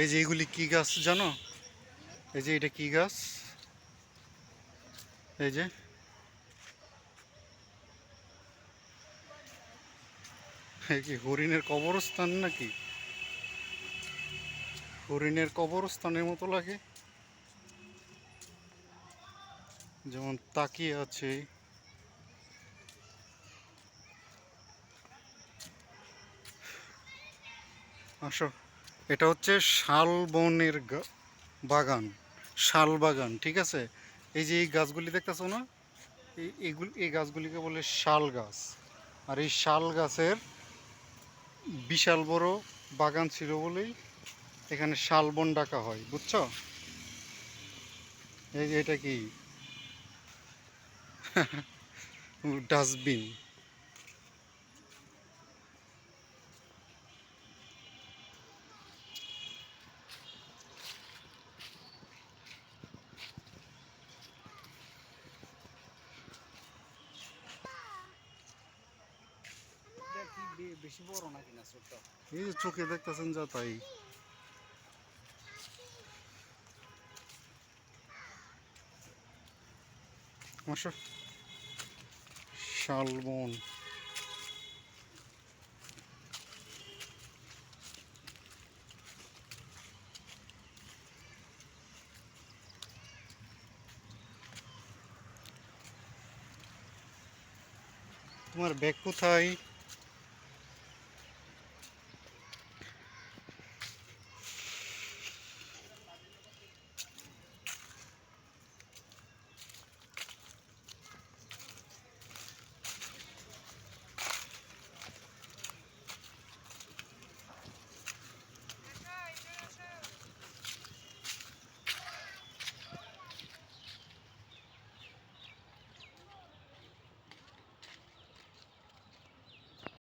এই যে এইগুলি কি গাছ জানো? এই যে এটা কি গাছ? এই যে এই কি হরিণের কবরস্থান নাকি? হরিণের কবরস্থানের মতো লাগে, যেমন তাকিয়ে আছে। আসো, এটা হচ্ছে শালবনের বাগান, শাল বাগান, ঠিক আছে? এই যে এই গাছগুলি দেখতেছো না, এই গাছগুলিকে বলে শাল গাছ। আর এই শাল গাছের বিশাল বড় বাগান ছিল বলেই এখানে শালবন ডাকা হয়, বুঝছো? এই যে এটা কি? ডাস্টবিন। বেশি বড় নাকি না ছোট? এই যে চোখে দেখতেছেন যা তাই। আসো, শালবন। তোমার ব্যাগ কোথায়?